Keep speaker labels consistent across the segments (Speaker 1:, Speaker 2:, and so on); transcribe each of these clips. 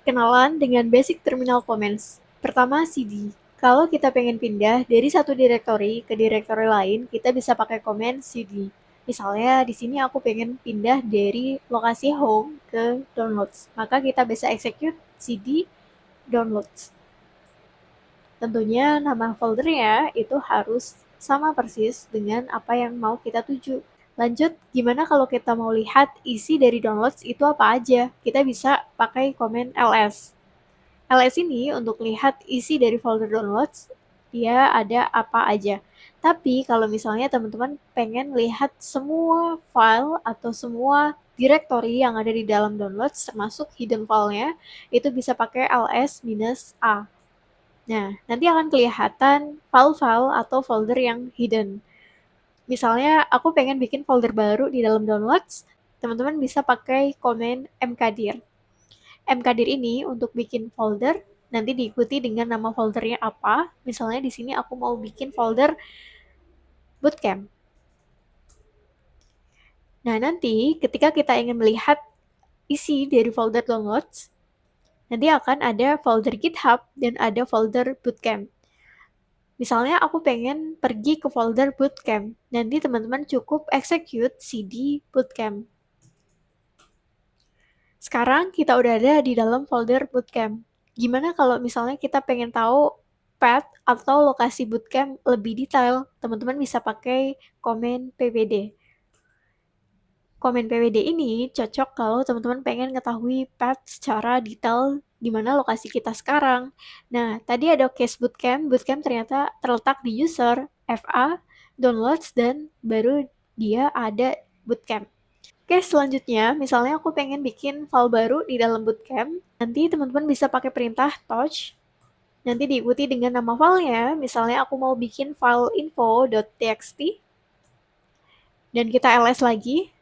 Speaker 1: Kenalan dengan Basic Terminal Commands. Pertama, CD. Kalau kita pengen pindah dari satu direktori ke direktori lain, kita bisa pakai komen cd. Misalnya di sini aku pengen pindah dari lokasi home ke downloads, maka kita bisa execute cd downloads. Tentunya nama foldernya itu harus sama persis dengan apa yang mau kita tuju. Lanjut, gimana kalau kita mau lihat isi dari downloads itu apa aja? Kita bisa pakai komen ls. LS ini untuk lihat isi dari folder downloads, dia ada apa aja. Tapi kalau misalnya teman-teman pengen lihat semua file atau semua directory yang ada di dalam downloads, termasuk hidden file-nya, itu bisa pakai ls-a. Nah, nanti akan kelihatan file-file atau folder yang hidden. Misalnya, aku pengen bikin folder baru di dalam downloads, teman-teman bisa pakai komen mkdir. Mkdir ini untuk bikin folder, nanti diikuti dengan nama foldernya apa. Misalnya di sini aku mau bikin folder bootcamp. Nah, nanti ketika kita ingin melihat isi dari folder downloads, nanti akan ada folder GitHub dan ada folder bootcamp. Misalnya aku pengen pergi ke folder bootcamp, nanti teman-teman cukup execute cd bootcamp. Sekarang kita udah ada di dalam folder bootcamp. Gimana kalau misalnya kita pengen tahu path atau lokasi bootcamp lebih detail? Teman-teman bisa pakai komen pwd. Komen pwd ini cocok kalau teman-teman pengen mengetahui path secara detail di mana lokasi kita sekarang. Nah, tadi ada case bootcamp. Bootcamp ternyata terletak di user, FA, downloads, dan baru dia ada bootcamp. Oke, selanjutnya, misalnya aku pengen bikin file baru di dalam bootcamp, nanti teman-teman bisa pakai perintah touch, nanti diikuti dengan nama filenya, misalnya aku mau bikin file info.txt, dan kita ls lagi,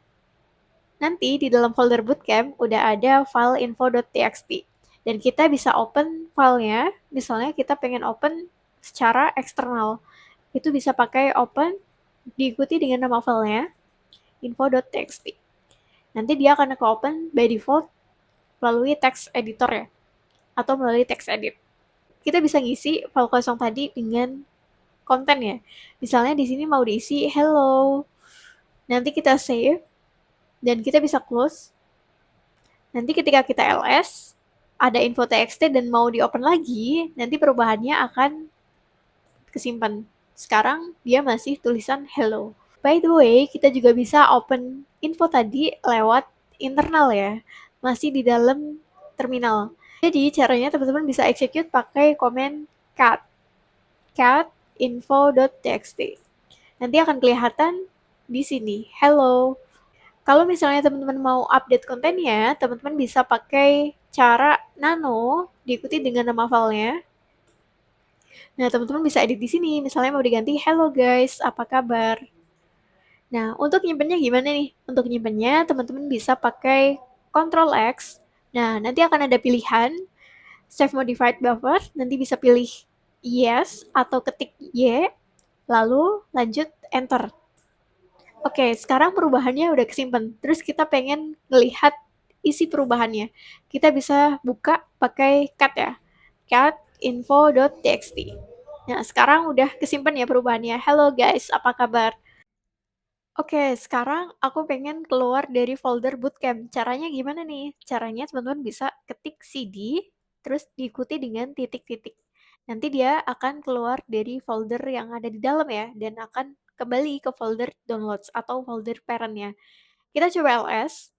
Speaker 1: nanti di dalam folder bootcamp udah ada file info.txt, dan kita bisa open filenya, misalnya kita pengen open secara eksternal, itu bisa pakai open, diikuti dengan nama filenya, info.txt. Nanti dia akan ke-open by default melalui text editor ya, atau melalui text edit. Kita bisa ngisi file kosong tadi dengan konten ya. Misalnya di sini mau diisi hello. Nanti kita save dan kita bisa close. Nanti ketika kita ls ada info txt dan mau di-open lagi, nanti perubahannya akan kesimpan. Sekarang dia masih tulisan hello. By the way, kita juga bisa open info tadi lewat internal ya. Masih di dalam terminal. Jadi caranya teman-teman bisa execute pakai komen cat info.txt. Nanti akan kelihatan di sini, hello. Kalau misalnya teman-teman mau update kontennya, teman-teman bisa pakai cara nano, diikuti dengan nama filenya. Nah, teman-teman bisa edit di sini, misalnya mau diganti, hello guys, apa kabar? Nah, untuk nyimpennya gimana nih? Untuk nyimpennya, teman-teman bisa pakai Ctrl X. Nah, nanti akan ada pilihan save modified buffer, nanti bisa pilih yes atau ketik y, lalu lanjut enter. Oke, sekarang perubahannya udah kesimpan. Terus kita pengen ngelihat isi perubahannya. Kita bisa buka pakai cat ya. Cat info.txt. Nah, sekarang udah kesimpan ya perubahannya. Hello guys, apa kabar? Oke, sekarang aku pengen keluar dari folder bootcamp. Caranya gimana nih? Caranya teman-teman bisa ketik cd, terus diikuti dengan titik-titik. Nanti dia akan keluar dari folder yang ada di dalam ya, dan akan kembali ke folder downloads atau folder parent-nya. Kita coba ls.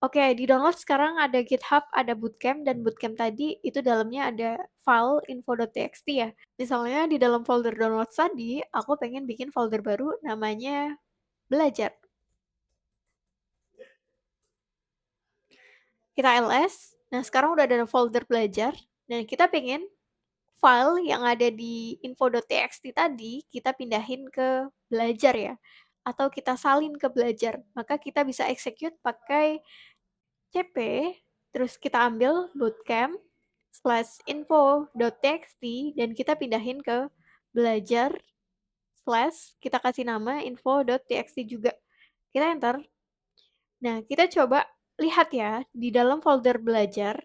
Speaker 1: Oke, di download sekarang ada GitHub, ada Bootcamp, dan Bootcamp tadi itu dalamnya ada file info.txt ya. Misalnya di dalam folder download tadi, aku pengen bikin folder baru namanya belajar. Kita ls, nah sekarang udah ada folder belajar, dan kita pengen file yang ada di info.txt tadi, kita pindahin ke belajar ya, atau kita salin ke belajar. Maka kita bisa execute pakai cp, terus kita ambil bootcamp, /info.txt, dan kita pindahin ke belajar, kita kasih nama info.txt juga. Kita enter. Nah, kita coba lihat ya, di dalam folder belajar,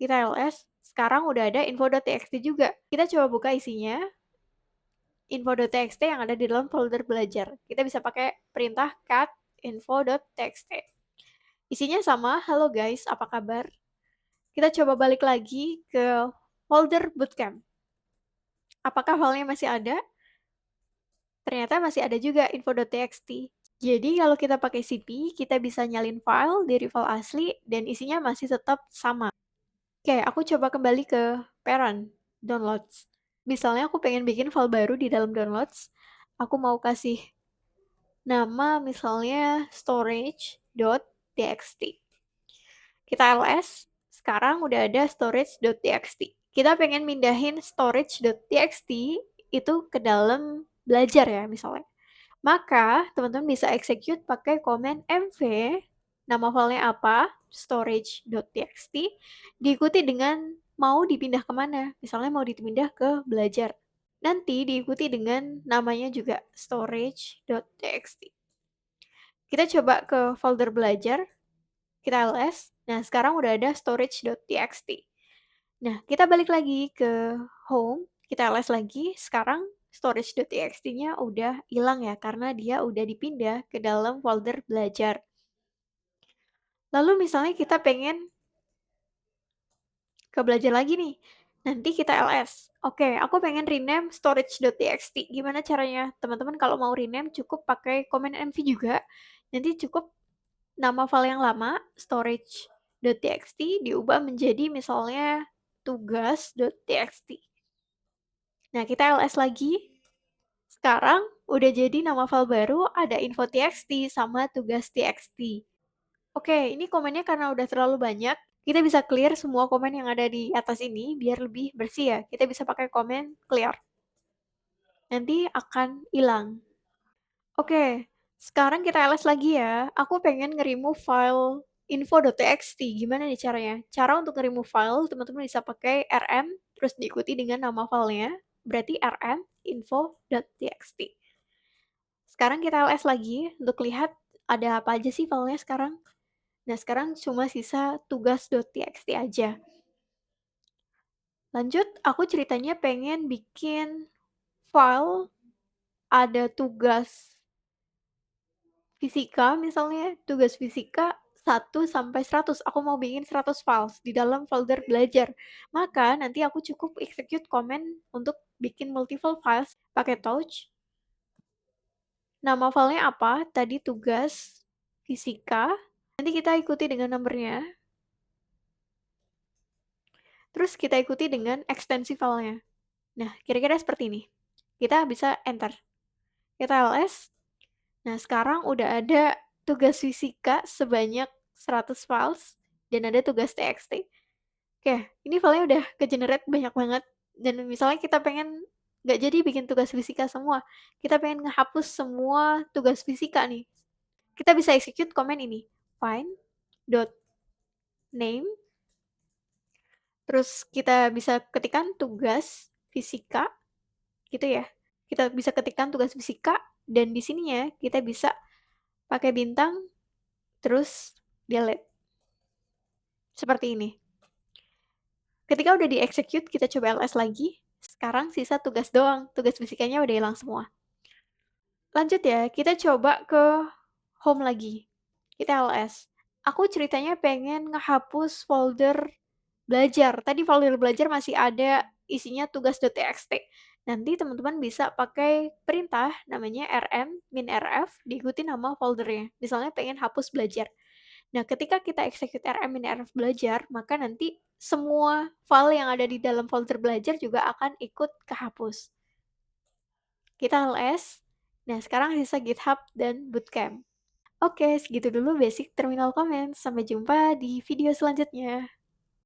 Speaker 1: kita ls, sekarang udah ada info.txt juga. Kita coba buka isinya, info.txt yang ada di dalam folder belajar. Kita bisa pakai perintah cat info.txt. Isinya sama, halo guys, apa kabar? Kita coba balik lagi ke folder bootcamp. Apakah filenya masih ada? Ternyata masih ada juga info.txt. Jadi kalau kita pakai CP, kita bisa nyalin file dari file asli dan isinya masih tetap sama. Oke, aku coba kembali ke parent, downloads. Misalnya aku pengen bikin file baru di dalam downloads, aku mau kasih nama misalnya storage.txt. Kita ls, sekarang udah ada storage.txt. Kita pengen mindahin storage.txt itu ke dalam belajar ya misalnya. Maka teman-teman bisa execute pakai komen mv, nama filenya apa, storage.txt, diikuti dengan mau dipindah kemana, misalnya mau dipindah ke belajar. Nanti diikuti dengan namanya juga storage.txt. Kita coba ke folder belajar, kita ls, nah sekarang udah ada storage.txt. Nah, kita balik lagi ke home, kita ls lagi, sekarang storage.txt-nya udah hilang ya, karena dia udah dipindah ke dalam folder belajar. Lalu misalnya kita pengen ke belajar lagi nih, nanti kita ls. Oke, aku pengen rename storage.txt. Gimana caranya? Teman-teman kalau mau rename cukup pakai komen mv juga. Nanti cukup nama file yang lama, storage.txt, diubah menjadi misalnya tugas.txt. Nah, kita ls lagi. Sekarang udah jadi nama file baru, ada info.txt sama tugas.txt. Oke, ini komennya karena udah terlalu banyak, kita bisa clear semua komen yang ada di atas ini biar lebih bersih ya. Kita bisa pakai komen clear. Nanti akan hilang. Oke, sekarang kita ls lagi ya. Aku pengen nge-remove file info.txt. Gimana nih caranya? Cara untuk nge-remove file, teman-teman bisa pakai rm, terus diikuti dengan nama filenya. Berarti rm info.txt. Sekarang kita ls lagi untuk lihat ada apa aja sih filenya sekarang. Nah, sekarang cuma sisa tugas.txt aja. Lanjut, aku ceritanya pengen bikin file ada tugas fisika misalnya, tugas fisika 1 sampai 100. Aku mau bikin 100 files di dalam folder belajar. Maka nanti aku cukup execute command untuk bikin multiple files pakai touch. Nama filenya apa? Tadi tugas fisika. Nanti kita ikuti dengan nomornya. Terus kita ikuti dengan ekstensi filenya. Nah, kira-kira seperti ini. Kita bisa enter. Kita ls. Nah, sekarang udah ada tugas fisika sebanyak 100 files dan ada tugas txt. Oke, ini filenya udah ke-generate banyak banget. Dan misalnya kita pengen nggak jadi bikin tugas fisika semua. Kita pengen ngehapus semua tugas fisika nih. Kita bisa execute command ini. Find.name. Terus kita bisa ketikkan tugas fisika. Gitu ya. Kita bisa ketikkan tugas fisika dan di sininya kita bisa pakai bintang terus delete. Seperti ini. Ketika udah di-execute, kita coba ls lagi. Sekarang sisa tugas doang. Tugas fisikanya udah hilang semua. Lanjut ya, kita coba ke home lagi. Kita ls. Aku ceritanya pengen ngehapus folder belajar. Tadi folder belajar masih ada isinya tugas.txt. Nanti teman-teman bisa pakai perintah namanya rm-rf diikuti nama foldernya. Misalnya pengen hapus belajar. Nah, ketika kita execute rm-rf belajar, maka nanti semua file yang ada di dalam folder belajar juga akan ikut kehapus. Kita ls. Nah, sekarang sisa GitHub dan Bootcamp. Oke, segitu dulu basic terminal command. Sampai jumpa di video selanjutnya.